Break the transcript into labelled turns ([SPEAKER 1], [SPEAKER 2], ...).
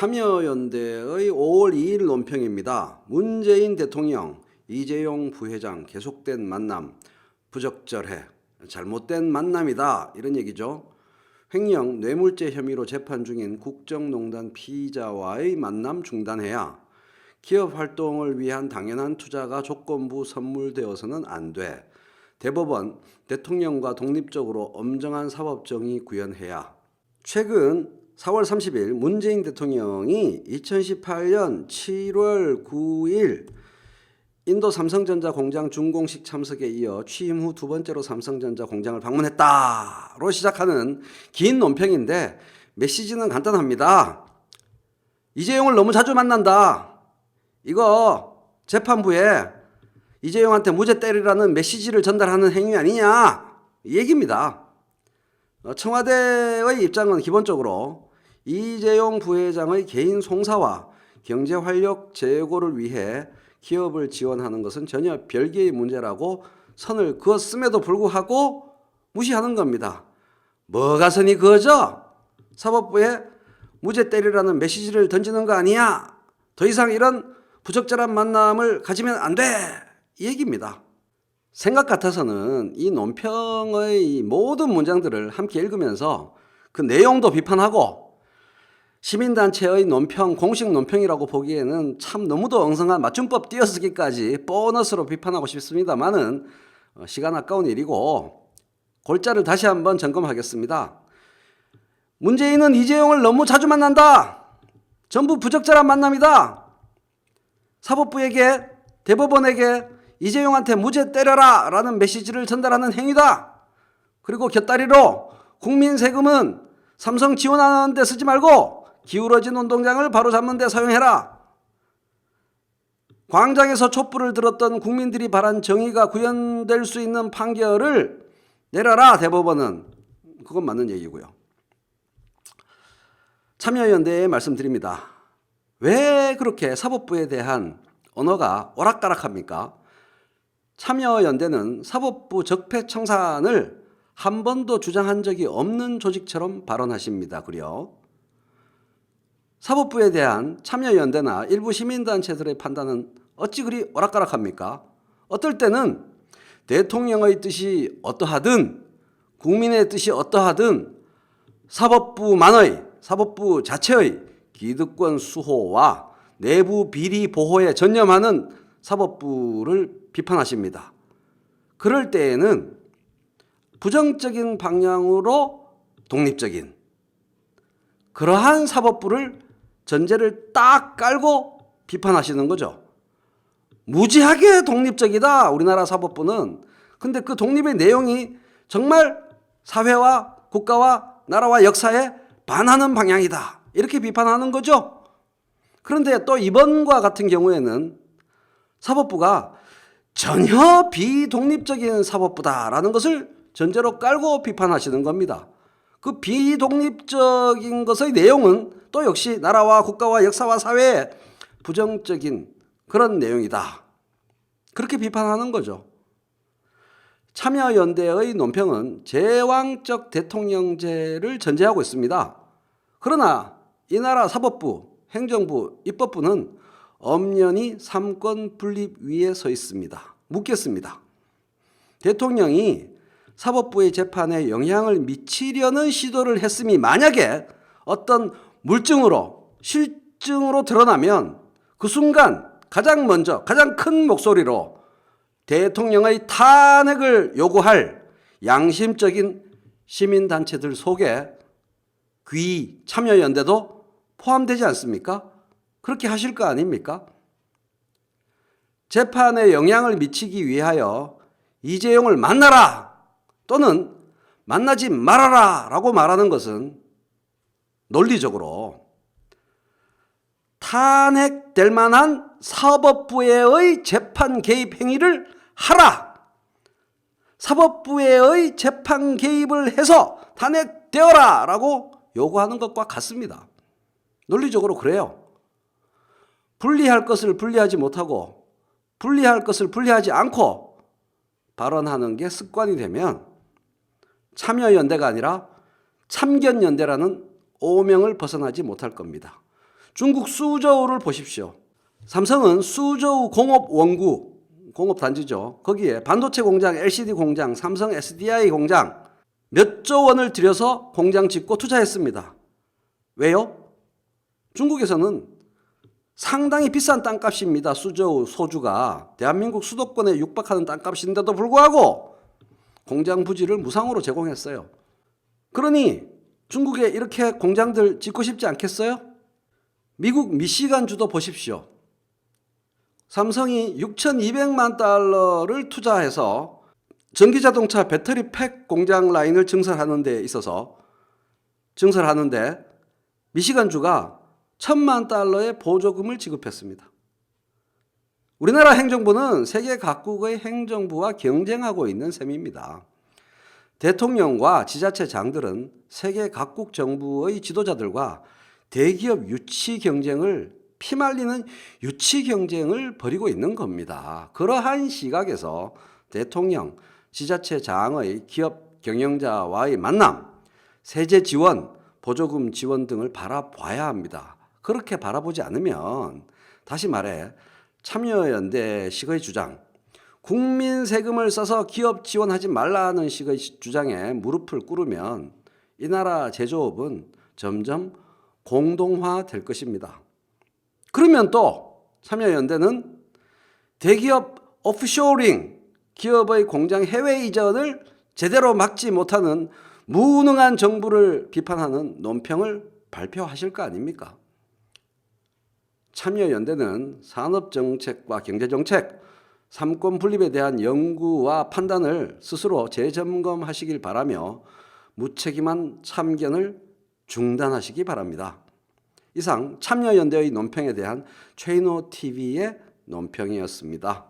[SPEAKER 1] 참여연대의 5월 2일 논평입니다. 문재인 대통령, 이재용 부회장 계속된 만남, 부적절해, 잘못된 만남이다 이런 얘기죠. 횡령, 뇌물죄 혐의로 재판 중인 국정농단 피의자와의 만남 중단해야 기업 활동을 위한 당연한 투자가 조건부 선물되어서는 안 돼. 대법원, 대통령과 독립적으로 엄정한 사법정의 구현해야. 최근 4월 30일 문재인 대통령이 2018년 7월 9일 인도 삼성전자 공장 준공식 참석에 이어 취임 후 두 번째로 삼성전자 공장을 방문했다로 시작하는 긴 논평인데 메시지는 간단합니다. 이재용을 너무 자주 만난다. 이거 재판부에 이재용한테 무죄 때리라는 메시지를 전달하는 행위 아니냐 이 얘기입니다. 청와대의 입장은 기본적으로 이재용 부회장의 개인 송사와 경제 활력 제고를 위해 기업을 지원하는 것은 전혀 별개의 문제라고 선을 그었음에도 불구하고 무시하는 겁니다. 뭐가 선이 그어져? 사법부에 무죄 때리라는 메시지를 던지는 거 아니야? 더 이상 이런 부적절한 만남을 가지면 안 돼! 이 얘기입니다. 생각 같아서는 이 논평의 모든 문장들을 함께 읽으면서 그 내용도 비판하고 시민단체의 논평, 공식 논평이라고 보기에는 참 너무도 엉성한 맞춤법 띄어쓰기까지 보너스로 비판하고 싶습니다만은 시간 아까운 일이고 골자를 다시 한번 점검하겠습니다. 문재인은 이재용을 너무 자주 만난다. 전부 부적절한 만남이다. 사법부에게, 대법원에게 이재용한테 무죄 때려라 라는 메시지를 전달하는 행위다. 그리고 곁다리로 국민 세금은 삼성 지원하는 데 쓰지 말고 기울어진 운동장을 바로잡는 데 사용해라. 광장에서 촛불을 들었던 국민들이 바란 정의가 구현될 수 있는 판결을 내려라 대법원은. 그건 맞는 얘기고요. 참여연대에 말씀드립니다. 왜 그렇게 사법부에 대한 언어가 오락가락합니까? 참여연대는 사법부 적폐청산을 한 번도 주장한 적이 없는 조직처럼 발언하십니다. 그래요. 사법부에 대한 참여연대나 일부 시민단체들의 판단은 어찌 그리 오락가락합니까? 어떨 때는 대통령의 뜻이 어떠하든 국민의 뜻이 어떠하든 사법부만의, 사법부 자체의 기득권 수호와 내부 비리 보호에 전념하는 사법부를 비판하십니다. 그럴 때에는 부정적인 방향으로 독립적인 그러한 사법부를 전제를 딱 깔고 비판하시는 거죠. 무지하게 독립적이다 우리나라 사법부는. 근데 그 독립의 내용이 정말 사회와 국가와 나라와 역사에 반하는 방향이다 이렇게 비판하는 거죠. 그런데 또 이번과 같은 경우에는 사법부가 전혀 비독립적인 사법부다라는 것을 전제로 깔고 비판하시는 겁니다. 그 비독립적인 것의 내용은 또 역시 나라와 국가와 역사와 사회에 부정적인 그런 내용이다. 그렇게 비판하는 거죠. 참여연대의 논평은 제왕적 대통령제를 전제하고 있습니다. 그러나 이 나라 사법부, 행정부, 입법부는 엄연히 삼권 분립 위에 서 있습니다. 묻겠습니다. 대통령이 사법부의 재판에 영향을 미치려는 시도를 했음이 만약에 어떤 물증으로 실증으로 드러나면 그 순간 가장 먼저 가장 큰 목소리로 대통령의 탄핵을 요구할 양심적인 시민단체들 속에 귀 참여연대도 포함되지 않습니까? 그렇게 하실 거 아닙니까? 재판에 영향을 미치기 위하여 이재용을 만나라 또는 만나지 말아라 라고 말하는 것은 논리적으로 탄핵될 만한 사법부의 재판 개입 행위를 하라. 사법부의 재판 개입을 해서 탄핵되어라 라고 요구하는 것과 같습니다. 논리적으로 그래요. 분리할 것을 분리하지 못하고 분리할 것을 분리하지 않고 발언하는 게 습관이 되면 참여연대가 아니라 참견연대라는 오명을 벗어나지 못할 겁니다. 중국 수저우를 보십시오. 삼성은 수저우 공업 원구, 공업단지죠. 거기에 반도체 공장, LCD 공장, 삼성 SDI 공장 몇 조 원을 들여서 공장 짓고 투자했습니다. 왜요? 중국에서는 상당히 비싼 땅값입니다. 수저우 소주가 대한민국 수도권에 육박하는 땅값인데도 불구하고 공장 부지를 무상으로 제공했어요. 그러니 중국에 이렇게 공장들 짓고 싶지 않겠어요? 미국 미시간주도 보십시오. 삼성이 6,200만 달러를 투자해서 전기자동차 배터리 팩 공장 라인을 증설하는 데 있어서 증설하는데 미시간주가 1,000만 달러의 보조금을 지급했습니다. 우리나라 행정부는 세계 각국의 행정부와 경쟁하고 있는 셈입니다. 대통령과 지자체장들은 세계 각국 정부의 지도자들과 대기업 유치 경쟁을 피말리는 유치 경쟁을 벌이고 있는 겁니다. 그러한 시각에서 대통령, 지자체장의 기업 경영자와의 만남, 세제 지원, 보조금 지원 등을 바라봐야 합니다. 그렇게 바라보지 않으면 다시 말해 참여연대식의 주장, 국민 세금을 써서 기업 지원하지 말라는 식의 주장에 무릎을 꿇으면 이 나라 제조업은 점점 공동화될 것입니다. 그러면 또 참여연대는 대기업 오프쇼링, 기업의 공장 해외 이전을 제대로 막지 못하는 무능한 정부를 비판하는 논평을 발표하실 거 아닙니까? 참여연대는 산업정책과 경제정책, 삼권 분립에 대한 연구와 판단을 스스로 재점검하시길 바라며 무책임한 참견을 중단하시기 바랍니다. 이상 참여연대의 논평에 대한 최인호 TV의 논평이었습니다.